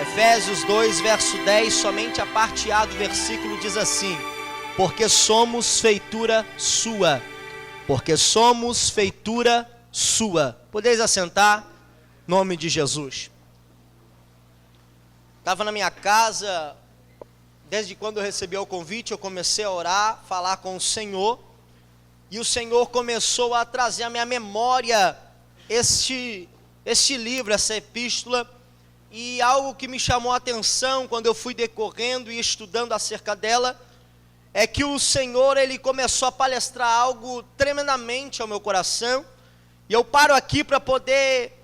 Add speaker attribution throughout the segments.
Speaker 1: Efésios 2, verso 10, somente a parte A do versículo diz assim: porque somos feitura sua. Porque somos feitura sua. Podeis assentar, em nome de Jesus. Estava na minha casa, desde quando eu recebi o convite, eu comecei a orar, falar com o Senhor, e o Senhor começou a trazer à minha memória este livro, essa epístola, e algo que me chamou a atenção quando eu fui decorrendo e estudando acerca dela, é que o Senhor, Ele começou a palestrar algo tremendamente ao meu coração, e eu paro aqui para poder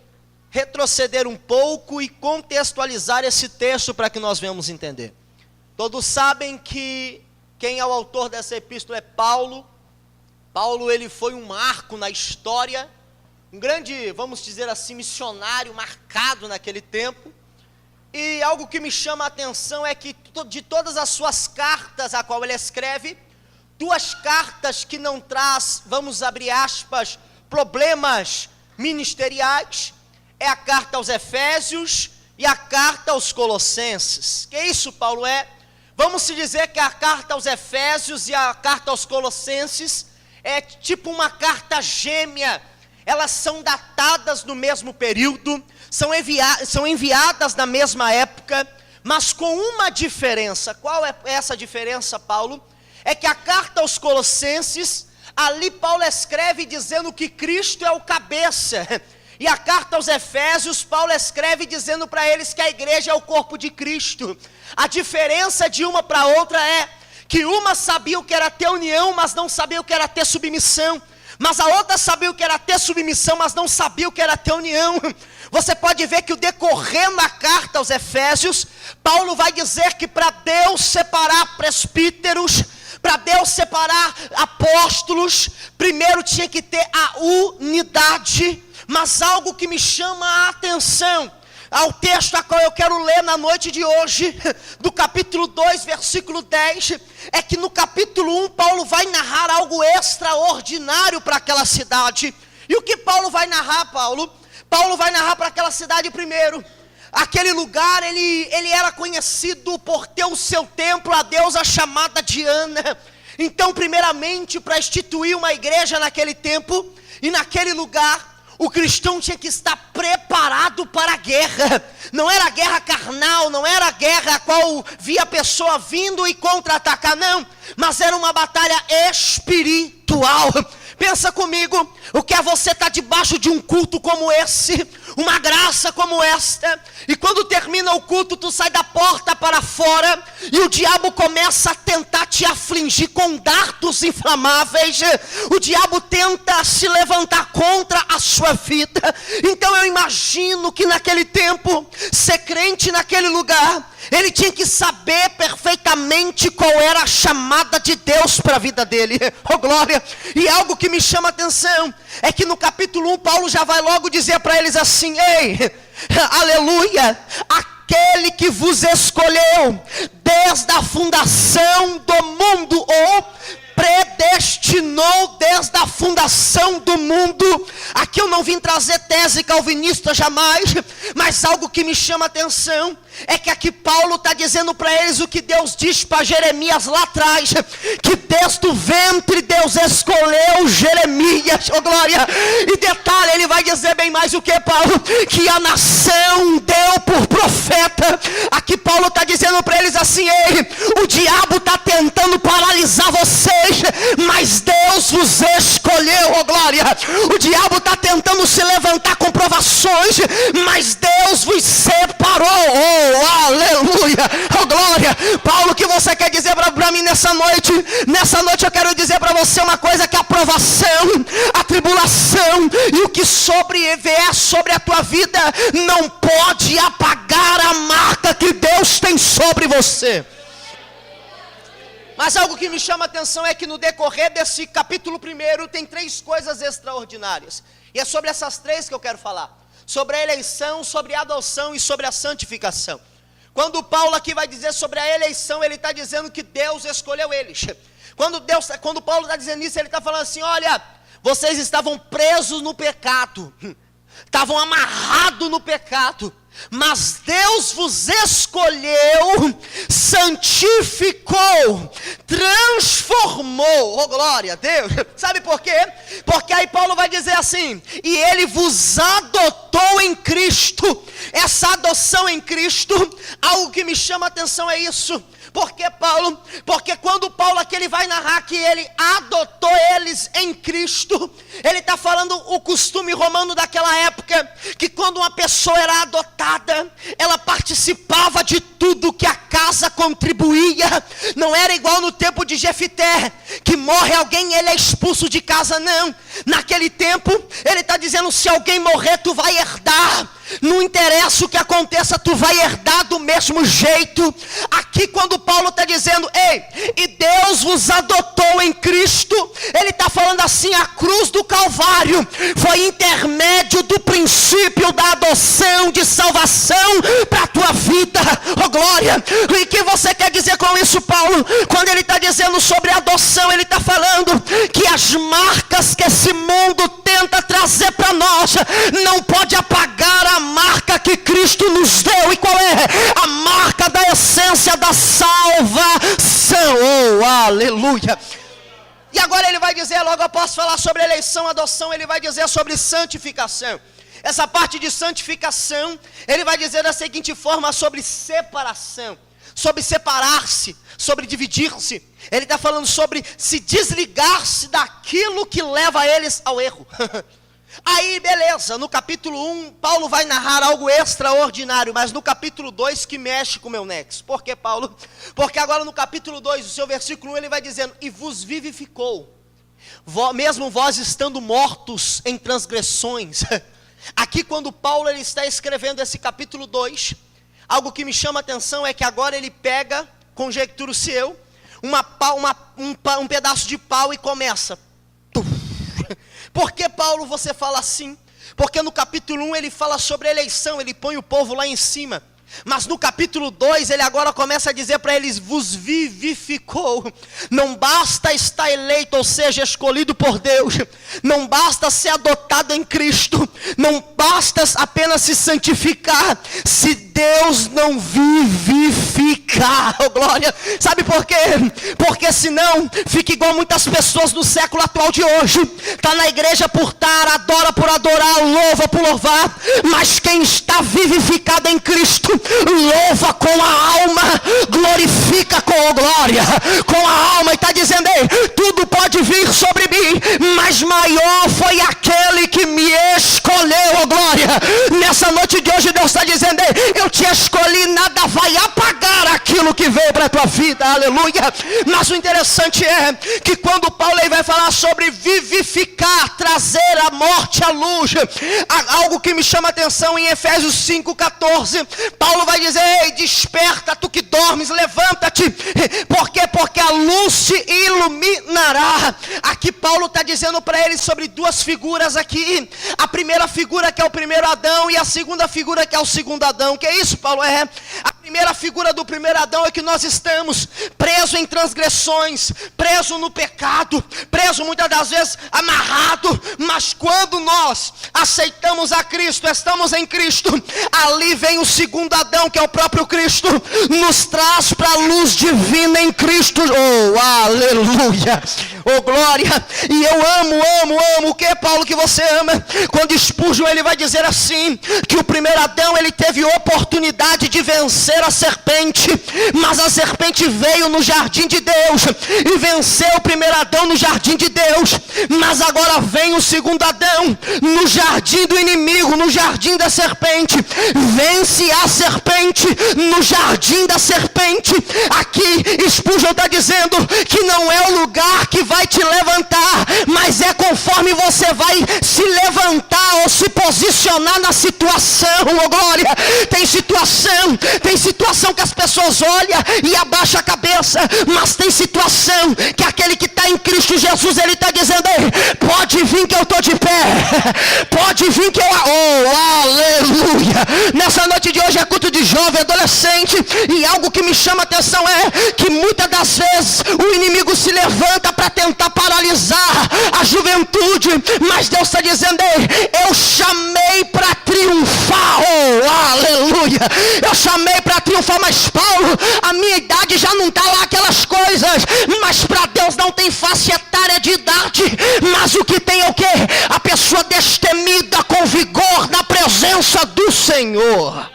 Speaker 1: retroceder um pouco e contextualizar esse texto para que nós venhamos entender. Todos sabem que quem é o autor dessa epístola é Paulo. Paulo, ele foi um marco na história, um grande, vamos dizer assim, missionário marcado naquele tempo. E algo que me chama a atenção é que de todas as suas cartas, a qual ele escreve, 2 cartas que não traz, vamos abrir aspas, problemas ministeriais, é a carta aos Efésios e a carta aos Colossenses. Que isso, Paulo, é? Vamos se dizer que a carta aos Efésios e a carta aos Colossenses é tipo uma carta gêmea. Elas são datadas no mesmo período, são enviadas na mesma época, mas com uma diferença. Qual é essa diferença, Paulo? É que a carta aos Colossenses, ali Paulo escreve dizendo que Cristo é o cabeça, e a carta aos Efésios, Paulo escreve dizendo para eles que a igreja é o corpo de Cristo. A diferença de uma para outra é que uma sabia o que era ter união, mas não sabia o que era ter submissão. Mas a outra sabia o que era ter submissão, mas não sabia o que era ter união. Você pode ver que o decorrer na carta aos Efésios, Paulo vai dizer que para Deus separar presbíteros, para Deus separar apóstolos, primeiro tinha que ter a unidade. Mas algo que me chama a atenção, ao texto a qual eu quero ler na noite de hoje, do capítulo 2, versículo 10, é que no capítulo 1, Paulo vai narrar algo extraordinário para aquela cidade. E o que Paulo vai narrar, Paulo? Paulo vai narrar para aquela cidade primeiro. Aquele lugar, ele era conhecido por ter o seu templo, a deusa chamada Diana. Então, primeiramente, para instituir uma igreja naquele tempo e naquele lugar, o cristão tinha que estar preparado para a guerra. Não era a guerra carnal, não era a guerra a qual via a pessoa vindo e contra-atacar, não. Mas era uma batalha espiritual. Pensa comigo, o que é você estar debaixo de um culto como esse, uma graça como esta, e quando termina o culto, tu sai da porta para fora, e o diabo começa a tentar te afligir com dardos inflamáveis, o diabo tenta se levantar contra a sua vida. Então eu imagino que naquele tempo, ser crente naquele lugar, ele tinha que saber perfeitamente qual era a chamada de Deus para a vida dele. Oh glória! E algo que me chama a atenção é que no capítulo 1 Paulo já vai logo dizer para eles assim: ei, aleluia, aquele que vos escolheu desde a fundação do mundo, ou predestinou desde a fundação do mundo. Aqui eu não vim trazer tese calvinista jamais, mas algo que me chama a atenção é que aqui Paulo está dizendo para eles o que Deus diz para Jeremias lá atrás, que desde o ventre Deus escolheu Jeremias, oh glória. E detalhe, ele vai dizer bem mais o que, Paulo? Que a nação deu por profeta. Aqui Paulo está dizendo para eles assim: ei, o diabo está tentando paralisar vocês, mas Deus vos escolheu, oh glória. O diabo está tentando se levantar com provações, mas Deus vos separou, oh aleluia, oh glória. Paulo, o que você quer dizer para mim nessa noite? Nessa noite eu quero dizer para você uma coisa: que a provação, a tribulação e o que sobrevier sobre a tua vida não pode apagar a marca que Deus tem sobre você. Mas algo que me chama a atenção é que no decorrer desse capítulo 1 tem 3 coisas extraordinárias, e é sobre essas 3 que eu quero falar: sobre a eleição, sobre a adoção e sobre a santificação. Quando Paulo aqui vai dizer sobre a eleição, ele está dizendo que Deus escolheu eles. Quando Paulo está dizendo isso, ele está falando assim: olha, vocês estavam presos no pecado, estavam amarrados no pecado. Mas Deus vos escolheu, santificou, transformou. Oh, glória a Deus. Sabe por quê? Porque aí Paulo vai dizer assim: e ele vos adotou em Cristo. Essa adoção em Cristo, algo que me chama a atenção é isso. Porque quando Paulo aqui ele vai narrar que ele adotou eles em Cristo, ele está falando o costume romano daquela época, que quando uma pessoa era adotada, ela participava de tudo que a casa contribuía. Não era igual no tempo de Jefité, que morre alguém e ele é expulso de casa, não. Naquele tempo, ele está dizendo: se alguém morrer, tu vai herdar. Não interessa o que aconteça, tu vai herdar do mesmo jeito. Aqui quando Paulo está dizendo: ei, e Deus vos adotou em Cristo, ele está falando assim: a cruz do Calvário foi intermédio do princípio da adoção, de salvação para a tua vida. Oh glória! E o que você quer dizer com isso, Paulo? Quando ele está dizendo sobre adoção, ele está falando que as marcas que esse mundo tenta trazer para nós não pode apagar a marca que Cristo nos deu. E qual é? A marca da essência da salvação. Oh, aleluia! E agora ele vai dizer, logo após falar sobre eleição, adoção, ele vai dizer sobre santificação. Essa parte de santificação, ele vai dizer da seguinte forma: sobre separação, sobre separar-se, sobre dividir-se. Ele está falando sobre se desligar-se daquilo que leva eles ao erro. Aí beleza, no capítulo 1, Paulo vai narrar algo extraordinário, mas no capítulo 2 que mexe com o meu nexo. Por que, Paulo? Porque agora no capítulo 2, o seu versículo 1, ele vai dizendo: e vos vivificou, mesmo vós estando mortos em transgressões. Aqui quando Paulo ele está escrevendo esse capítulo 2, algo que me chama a atenção é que agora ele pega, conjecturo-se eu, um pedaço de pau e começa. Por que, Paulo, você fala assim? Porque no capítulo 1 ele fala sobre eleição, ele põe o povo lá em cima. Mas no capítulo 2 ele agora começa a dizer para eles: vos vivificou. Não basta estar eleito, ou seja, escolhido por Deus. Não basta ser adotado em Cristo. Não basta apenas se santificar, se Deus não vivificar. Oh glória! Sabe por quê? Porque senão fica igual muitas pessoas no século atual de hoje. Está na igreja por estar, adora por adorar, louva por louvar. Mas quem está vivificado em Cristo, louva com a alma, glorifica com a glória, com a alma, e está dizendo: ei, tudo pode vir sobre mim, mas maior foi aquele que me escolheu. Oh glória! Nessa noite de hoje Deus está dizendo: ei, eu te escolhi, nada vai apagar aquilo que veio para a tua vida, aleluia. Mas o interessante é que quando Paulo vai falar sobre vivificar, trazer a morte à luz, algo que me chama a atenção em Efésios 5,14, Paulo vai dizer: ei, desperta, tu que dormes, levanta-te. Por quê? Porque a luz te iluminará. Aqui Paulo está dizendo para eles sobre duas figuras aqui. A primeira figura que é o primeiro Adão, e a segunda figura que é o segundo Adão. Que é isso, Paulo? A primeira figura do primeiro Adão é que nós estamos presos em transgressões, presos no pecado, presos muitas das vezes amarrado. Mas quando nós aceitamos a Cristo, estamos em Cristo, ali vem o segundo Adão, que é o próprio Cristo, nos traz para a luz divina em Cristo. Oh, aleluia, oh glória. E eu amo, o que, Paulo, que você ama? Quando Spurgeon ele vai dizer assim, que o primeiro Adão ele teve oportunidade de vencer a serpente, mas a serpente veio no jardim de Deus e venceu o primeiro Adão no jardim de Deus. Mas agora vem o segundo Adão no jardim do inimigo, no jardim da serpente, vence a serpente no jardim da serpente. Aqui Spurgeon está dizendo que não é o lugar que vai te levantar, mas é conforme você vai se levantar ou se posicionar na situação. Oh glória! Tem situação que as pessoas olham e abaixam a cabeça, mas tem situação que aquele que está em Cristo Jesus, ele está dizendo: ei, pode vir que eu estou de pé, pode vir que eu... Oh, aleluia! aleluia. Nessa noite de hoje é culto de jovem, adolescente, e algo que me chama a atenção é que muitas das vezes o inimigo se levanta para tentar paralisar a juventude, mas Deus está dizendo: ei, eu chamei para triunfar, oh, aleluia, eu chamei para triunfar. Mas Paulo, a minha idade já não está lá aquelas coisas, mas para Deus não tem faixa etária de idade, mas o que tem é o quê? A pessoa destemida com vigor na presença do Senhor.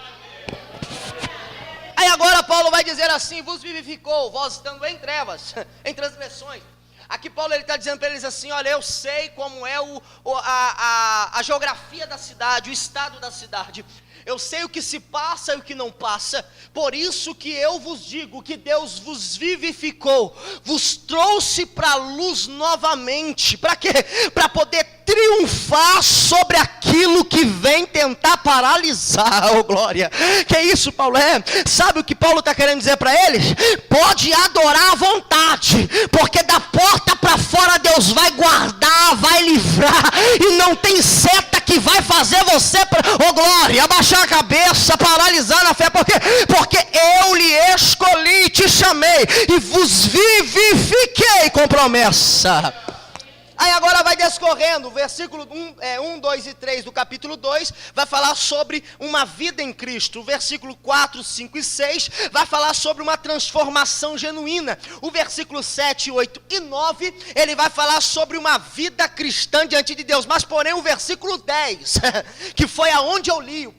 Speaker 1: Aí agora Paulo vai dizer assim: vos vivificou, vós estando em trevas, em transgressões. Aqui Paulo está dizendo para eles assim: olha, eu sei como é a geografia da cidade, o estado da cidade. Eu sei o que se passa e o que não passa. Por isso que eu vos digo que Deus vos vivificou, vos trouxe para a luz novamente. Para quê? Para poder triunfar sobre aquilo que vem tentar paralisar. Oh glória, que isso Paulo é? Sabe o que Paulo está querendo dizer para eles? Pode adorar à vontade, porque da porta para fora Deus vai guardar, vai livrar, e não tem seta que vai fazer você, oh glória, abaixar a cabeça, paralisar na fé. Por quê? Porque eu lhe escolhi, te chamei e vos vivifiquei com promessa. Aí agora vai descorrendo, o versículo 1, 2 e 3 do capítulo 2, vai falar sobre uma vida em Cristo. O versículo 4, 5 e 6 vai falar sobre uma transformação genuína. O versículo 7, 8 e 9, ele vai falar sobre uma vida cristã diante de Deus. Mas porém o versículo 10, que foi aonde eu li,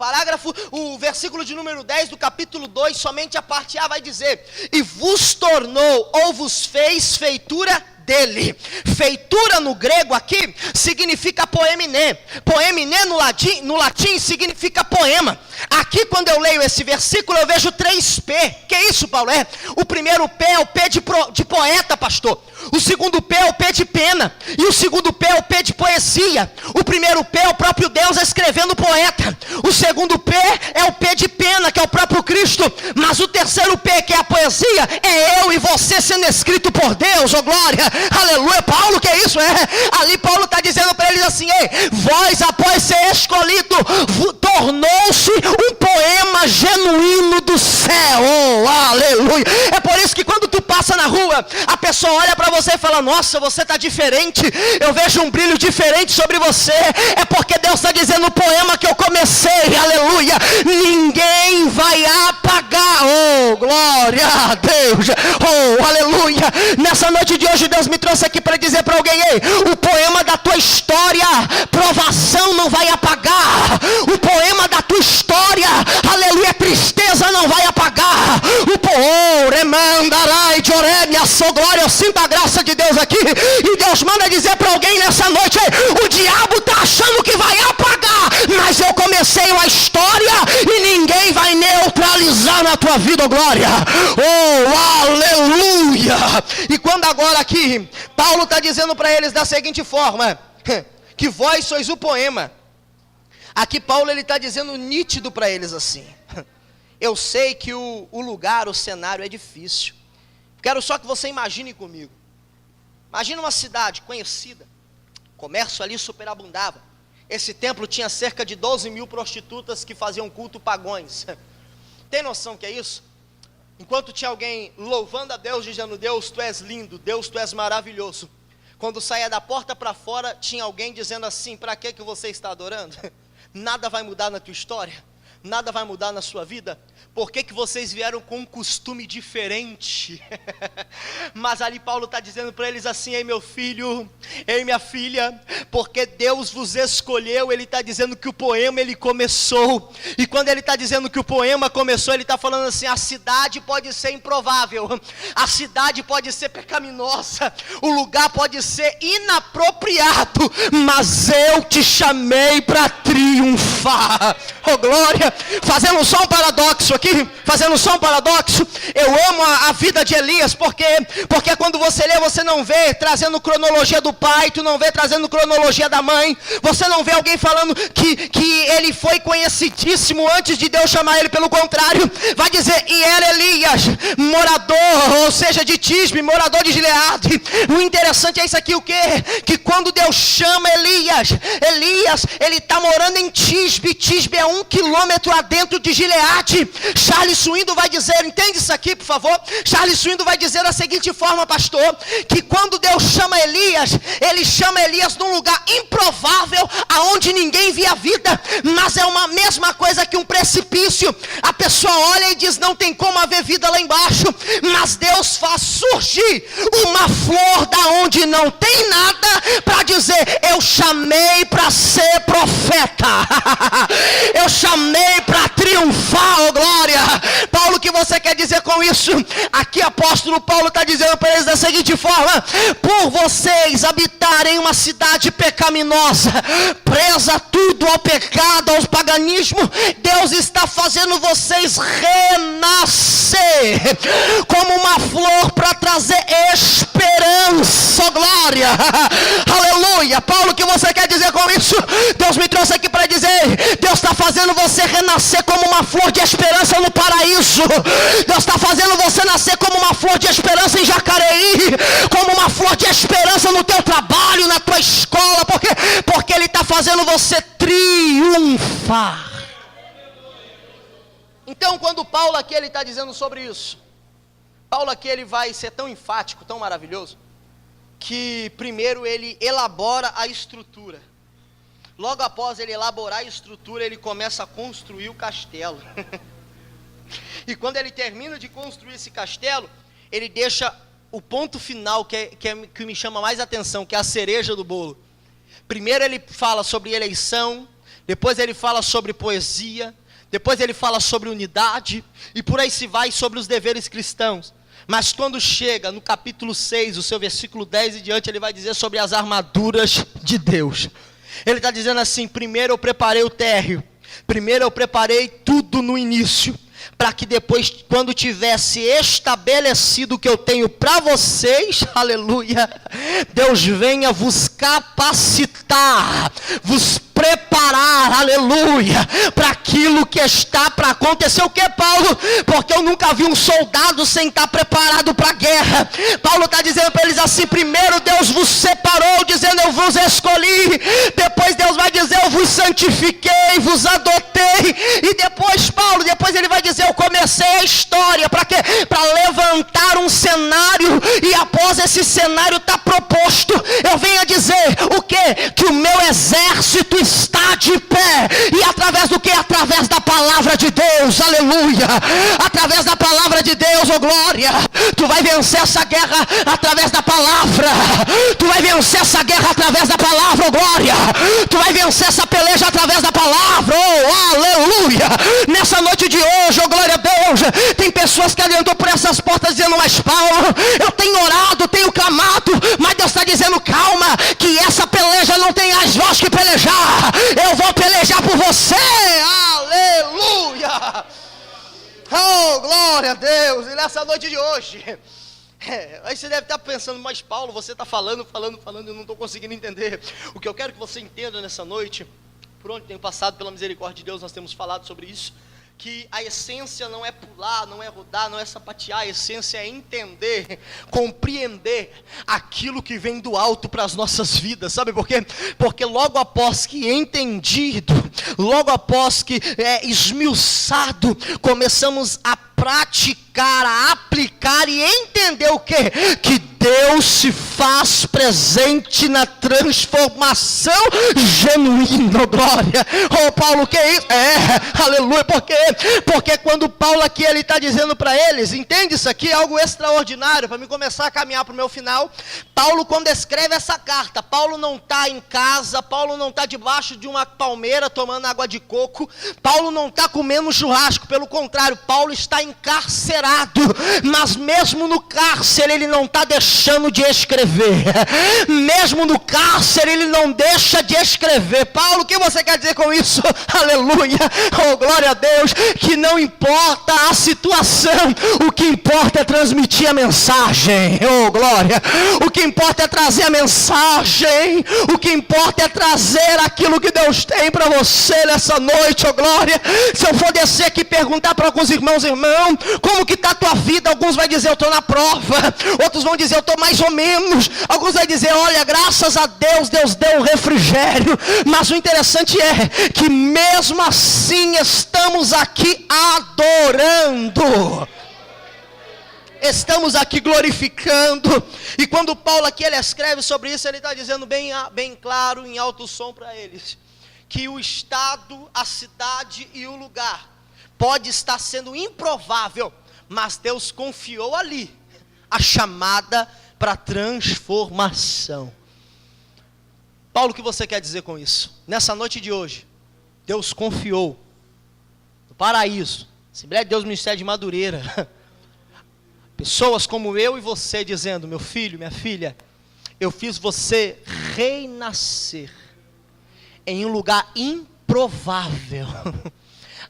Speaker 1: o versículo de número 10 do capítulo 2, somente a parte A vai dizer: e vos tornou ou vos fez feitura dele. Feitura no grego aqui significa poeminé. Poeminé no latim significa poema. Aqui quando eu leio esse versículo eu vejo 3 P. Que isso, Paulo? O primeiro P é o P de poeta, pastor. O segundo P é o P de pena. E o segundo P é o P de poesia. O primeiro P é o próprio Deus escrevendo poeta. O segundo P é o P de pena, que é o próprio Cristo. Mas o terceiro P, que é a poesia, é eu e você sendo escrito por Deus, oh glória. Aleluia. Paulo, que é isso? Ali Paulo está dizendo para eles assim: ei, vós após ser escolhido, tornou-se um poema genuíno do céu, oh, aleluia. É por isso que quando tu passa na rua, a pessoa olha para você e fala: nossa, você está diferente, eu vejo um brilho diferente sobre você. É porque Deus está dizendo: o poema que eu comecei, aleluia, ninguém vai apagar, oh, glória a Deus, oh, aleluia. Nessa noite de hoje Deus me trouxe aqui para dizer para alguém: ei, o poema da tua história, provação não vai apagar. O poema da tua história, aleluia, tristeza não vai apagar. Glória, eu sinto a graça de Deus aqui. E Deus manda dizer para alguém nessa noite: ei, o diabo está achando que vai apagar, mas eu comecei uma história e ninguém vai neutralizar na tua vida, oh glória, oh aleluia. E quando agora aqui Paulo está dizendo para eles da seguinte forma: que vós sois o poema. Aqui Paulo ele está dizendo nítido para eles assim: eu sei que o lugar, o cenário é difícil. Quero só que você imagine comigo. Imagina uma cidade conhecida, comércio ali superabundava. Esse templo tinha cerca de 12 mil prostitutas que faziam culto pagões. Tem noção que é isso? Enquanto tinha alguém louvando a Deus, dizendo: Deus, tu és lindo, Deus, tu és maravilhoso. Quando saía da porta para fora, tinha alguém dizendo assim: para que você está adorando? Nada vai mudar na tua história, nada vai mudar na sua vida. Por que vocês vieram com um costume diferente? Mas ali Paulo está dizendo para eles assim: ei meu filho, ei minha filha, porque Deus vos escolheu. Ele está dizendo que o poema ele começou. E quando ele está dizendo que o poema começou, ele está falando assim: a cidade pode ser improvável, a cidade pode ser pecaminosa, o lugar pode ser inapropriado, mas eu te chamei para triunfar. Oh glória, Fazendo só um paradoxo aqui, eu amo a vida de Elias, porque quando você lê, você não vê trazendo cronologia do pai, tu não vê trazendo cronologia da mãe, você não vê alguém falando que ele foi conhecidíssimo antes de Deus chamar ele, pelo contrário, vai dizer, e era Elias, morador, ou seja, de Tisbe, morador de Gileade. O interessante é isso aqui, o quê? Que quando Deus chama Elias, ele está morando em Tisbe. Tisbe é 1 quilômetro adentro de Gileade. Charles Swindoll vai dizer, entende isso aqui, por favor? Charles Swindoll vai dizer da seguinte forma, pastor, que quando Deus chama Elias, ele chama Elias num lugar improvável, aonde ninguém via vida, mas é uma mesma coisa que um precipício. A pessoa olha e diz, não tem como haver vida lá embaixo, mas Deus faz surgir uma flor da onde não tem nada, para dizer, eu chamei para ser profeta, eu chamei para triunfar, oh glória. Paulo, o que você quer dizer com isso? Aqui apóstolo Paulo está dizendo para eles da seguinte forma, por vocês habitarem uma cidade pecaminosa, presa tudo ao pecado, ao paganismo, Deus está fazendo vocês renascer como uma flor para trazer esperança, oh glória, aleluia. Paulo, o que você quer dizer com isso? Deus me trouxe aqui para dizer, Deus está fazendo você renascer como uma flor de esperança no paraíso, Deus está fazendo você nascer como uma flor de esperança em Jacareí, como uma flor de esperança no teu trabalho, na tua escola, porque Ele está fazendo você triunfar. Então, quando Paulo aqui ele está dizendo sobre isso, Paulo aqui ele vai ser tão enfático, tão maravilhoso, que primeiro ele elabora a estrutura. Logo após ele elaborar a estrutura, ele começa a construir o castelo. E quando ele termina de construir esse castelo, ele deixa o ponto final, que me chama mais atenção, que é a cereja do bolo. Primeiro ele fala sobre eleição, depois ele fala sobre poesia, depois ele fala sobre unidade, e por aí se vai sobre os deveres cristãos. Mas quando chega no capítulo 6, o seu versículo 10 e diante, ele vai dizer sobre as armaduras de Deus. Ele está dizendo assim, primeiro eu preparei o térreo, primeiro eu preparei tudo no início, para que depois, quando tivesse estabelecido o que eu tenho para vocês, aleluia, Deus venha vos capacitar, vos preparar, aleluia, para aquilo que está para acontecer. O que, Paulo? Porque eu nunca vi um soldado sem estar preparado para a guerra. Paulo está dizendo para eles assim, primeiro Deus vos separou, dizendo eu vos escolhi, depois Deus vai dizer eu vos santifiquei, vos adotei, e depois Paulo, depois ele vai dizer eu comecei a história, para quê? Para levantar um cenário, e após esse cenário está proposto, eu venho a dizer, o quê? Que o meu exército está de pé, e através do que? Através da palavra de Deus, aleluia, através da palavra de Deus, oh glória, tu vai vencer essa guerra através da palavra, tu vai vencer essa guerra através da palavra, oh glória, tu vai vencer essa peleja através da palavra, oh aleluia. Nessa noite de hoje, oh glória a Deus, tem pessoas que adentrou por essas portas dizendo, mas Paulo, eu tenho orado, tenho clamado, mas Deus está dizendo, calma, que essa peleja não tem as vós que pelejar, eu vou pelejar por você, aleluia, oh glória a Deus. E nessa noite de hoje, aí você deve estar pensando, mas Paulo, você está falando, eu não estou conseguindo entender. O que eu quero que você entenda nessa noite, por onde tenho passado, pela misericórdia de Deus, nós temos falado sobre isso, que a essência não é pular, não é rodar, não é sapatear, a essência é entender, compreender aquilo que vem do alto para as nossas vidas, sabe por quê? Porque logo após que entendido, logo após que esmiuçado, começamos a praticar, a aplicar e entender o quê? Que Deus se faz presente na transformação genuína, glória. Oh Paulo, o que é isso? Aleluia, porque quando Paulo aqui ele está dizendo para eles, entende isso aqui? É algo extraordinário, para me começar a caminhar para o meu final. Paulo, quando escreve essa carta, Paulo não está em casa, Paulo não está debaixo de uma palmeira tomando água de coco, Paulo não está comendo churrasco, pelo contrário, Paulo está encarcerado, mas mesmo no cárcere ele não está deixando de escrever, mesmo no cárcere ele não deixa de escrever. Paulo, o que você quer dizer com isso? Aleluia, oh glória a Deus, que não importa a situação, o que importa é transmitir a mensagem, oh glória, o que importa é trazer a mensagem, o que importa é trazer aquilo que Deus tem para você nessa noite, oh glória. Se eu for descer aqui e perguntar para alguns irmãos, como que está a tua vida? Alguns vão dizer, eu estou na prova, outros vão dizer, eu estou mais ou menos, alguns vão dizer, olha, graças a Deus, Deus deu um refrigério, mas o interessante é que mesmo assim estamos aqui adorando, estamos aqui glorificando. E quando Paulo aqui ele escreve sobre isso, ele está dizendo bem claro, em alto som para eles, que o estado, a cidade e o lugar pode estar sendo improvável, mas Deus confiou ali a chamada para transformação. Paulo, o que você quer dizer com isso? Nessa noite de hoje, Deus confiou no paraíso, Assembleia de Deus Ministério de Madureira, pessoas como eu e você dizendo, meu filho, minha filha, eu fiz você renascer em um lugar improvável,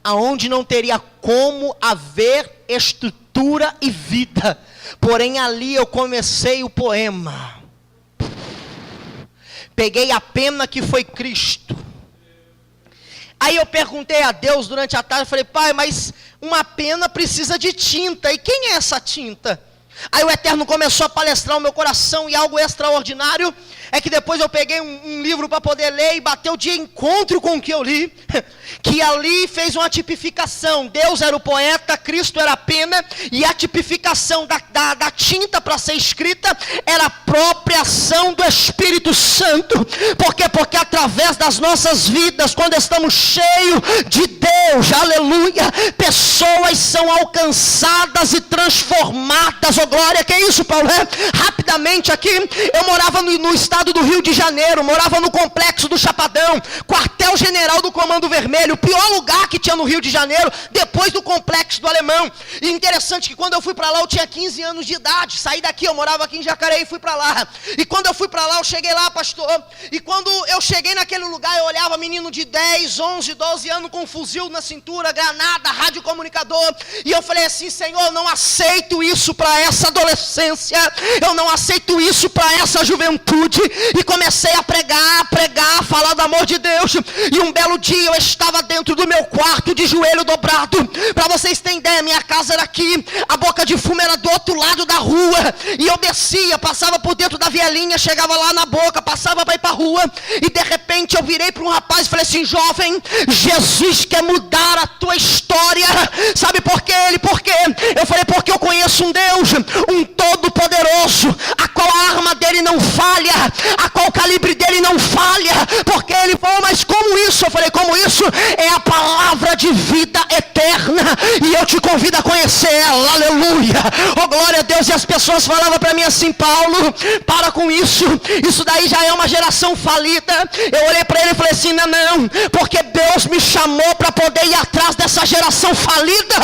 Speaker 1: aonde não teria como haver estrutura e vida, porém ali eu comecei o poema, peguei a pena que foi Cristo. Aí eu perguntei a Deus durante a tarde, eu falei, pai, mas uma pena precisa de tinta, e quem é essa tinta? Aí o Eterno começou a palestrar o meu coração, e algo extraordinário é que depois eu peguei um livro para poder ler, e bateu de encontro com o que eu li, que ali fez uma tipificação. Deus era o poeta, Cristo era a pena, e a tipificação da tinta para ser escrita era a própria ação do Espírito Santo. Por quê? Porque através das nossas vidas, quando estamos cheios de Deus, aleluia, pessoas são alcançadas e transformadas, oh glória. Que é isso, Paulo? Rapidamente aqui, eu morava no estado do Rio de Janeiro, morava no complexo do Chapadão, quartel-general do Comando Vermelho, o pior lugar que tinha no Rio de Janeiro, depois do complexo do Alemão. E interessante que quando eu fui para lá, eu tinha 15 anos de idade, saí daqui, eu morava aqui em Jacareí e fui para lá. E quando eu fui para lá, eu cheguei lá, pastor, e quando eu cheguei naquele lugar, eu olhava menino de 10, 11, 12 anos com um fuzil na cintura, granada, radiocomunicador, e eu falei assim, Senhor, eu não aceito isso para essa adolescência, eu não aceito isso para essa juventude. E comecei a pregar, falar do amor de Deus. E um belo dia eu estava dentro do meu quarto de joelho dobrado. Para vocês terem ideia, minha casa era aqui, a boca de fumo era do outro lado da rua. E eu descia, passava por dentro da vielinha, chegava lá na boca, passava para ir para a rua. E de repente eu virei para um rapaz e falei assim, jovem, Jesus quer mudar a tua história. Sabe por quê? Por quê? Eu falei, porque eu conheço um Deus, um todo-poderoso, a qual a arma dele não falha, a qual o calibre dele não falha. Porque ele falou, mas como isso? Eu falei, como isso? É a palavra de vida eterna, e eu te convido a conhecer ela, aleluia, oh glória a Deus. E as pessoas falavam para mim assim, Paulo, para com isso daí já é uma geração falida. Eu olhei para ele e falei assim, não, porque Deus me chamou para poder ir atrás dessa geração falida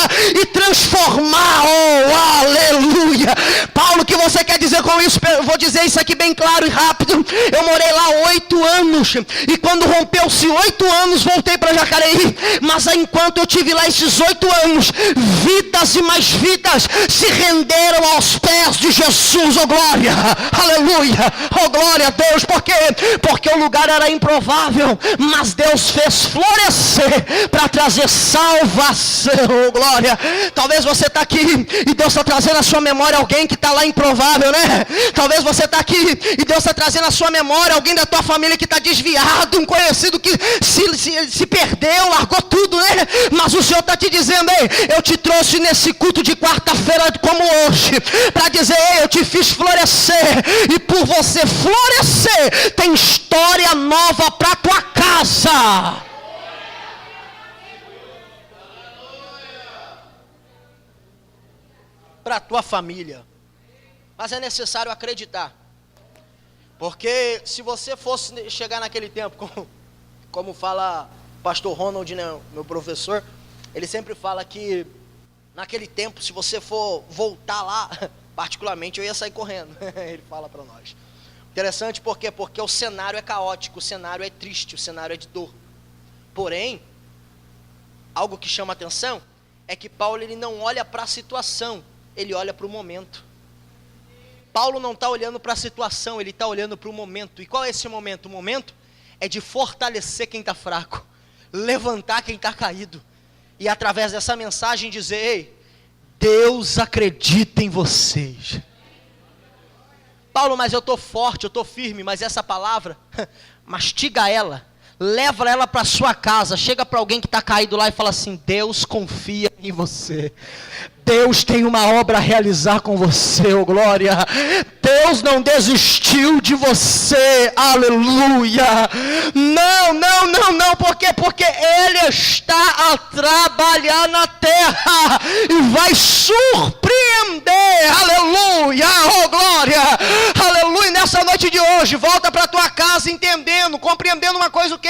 Speaker 1: e transformar, oh aleluia. Paulo, o que você quer dizer com isso? Eu vou dizer isso aqui bem claro e rápido. Eu morei lá 8 anos, e quando rompeu-se 8 anos, voltei para Jacareí. Mas enquanto eu tive lá esses 8 anos, vidas e mais vidas se renderam aos pés de Jesus, oh glória, aleluia, oh glória a Deus. Por quê? Porque o lugar era improvável, mas Deus fez florescer para trazer salvação, oh glória. Talvez você está aqui e Deus está trazendo à sua memória alguém que está lá improvável, né? Talvez você está aqui e Deus está trazendo à sua memória alguém da tua família que está desviado, um conhecido que se perdeu, largou tudo, né? Mas o Senhor está te dizendo, ei, eu te trouxe nesse culto de quarta-feira como hoje, para dizer, ei, eu te fiz florescer, e por você florescer, tem história nova para tua casa. Para a tua família. Mas é necessário acreditar, porque se você fosse chegar naquele tempo, como fala pastor Ronald, né, meu professor, ele sempre fala que naquele tempo, se você for voltar lá, particularmente eu ia sair correndo. Ele fala para nós. Interessante por quê? Porque o cenário é caótico, o cenário é triste, o cenário é de dor. Porém, algo que chama atenção é que Paulo ele não olha para a situação, ele olha para o momento. Paulo não está olhando para a situação, ele está olhando para o momento. E qual é esse momento? O momento é de fortalecer quem está fraco, levantar quem está caído. E através dessa mensagem dizer: ei, Deus acredita em vocês. Paulo, mas eu estou forte, eu estou firme, mas essa palavra, mastiga ela, leva ela para sua casa, chega para alguém que está caído lá e fala assim: Deus confia em você. Deus tem uma obra a realizar com você, oh glória. Deus não desistiu de você, aleluia. Não, por quê? Porque Ele está a trabalhar na terra e vai surpreender, aleluia, oh glória, aleluia. Nessa noite de hoje, volta para tua casa entendendo, compreendendo uma coisa, o quê?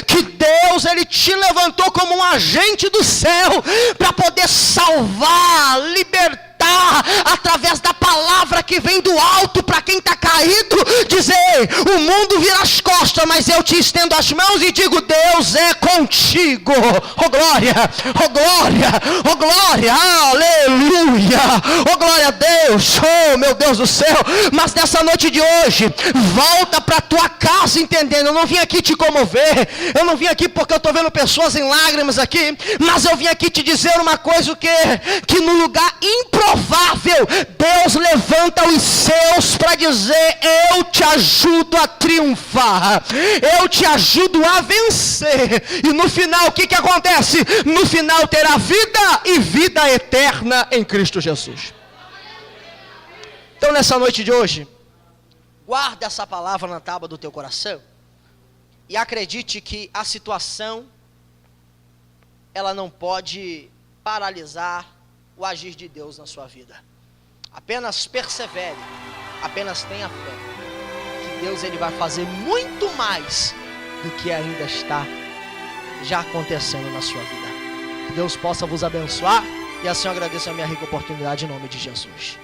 Speaker 1: Que Deus, Ele te levantou como um agente do céu para poder salvar, libertar, através da palavra que vem do alto para quem está caído, dizer: o mundo vira as costas, mas eu te estendo as mãos e digo: Deus é contigo, oh glória, oh glória, oh glória, aleluia, oh glória a Deus, oh meu Deus do céu. Mas nessa noite de hoje, volta para tua casa entendendo, eu não vim aqui te comover, eu não vim aqui porque eu estou vendo pessoas em lágrimas aqui, mas eu vim aqui te dizer uma coisa, o quê? Que no lugar improvável, Deus levanta os seus para dizer: eu te ajudo a triunfar, eu te ajudo a vencer. E no final, o que acontece? No final terá vida e vida eterna em Cristo Jesus. Então nessa noite de hoje, guarda essa palavra na tábua do teu coração e acredite que a situação, ela não pode paralisar o agir de Deus na sua vida. Apenas persevere, apenas tenha fé, que Deus ele vai fazer muito mais do que ainda está já acontecendo na sua vida. Que Deus possa vos abençoar, e assim eu agradeço a minha rica oportunidade em nome de Jesus.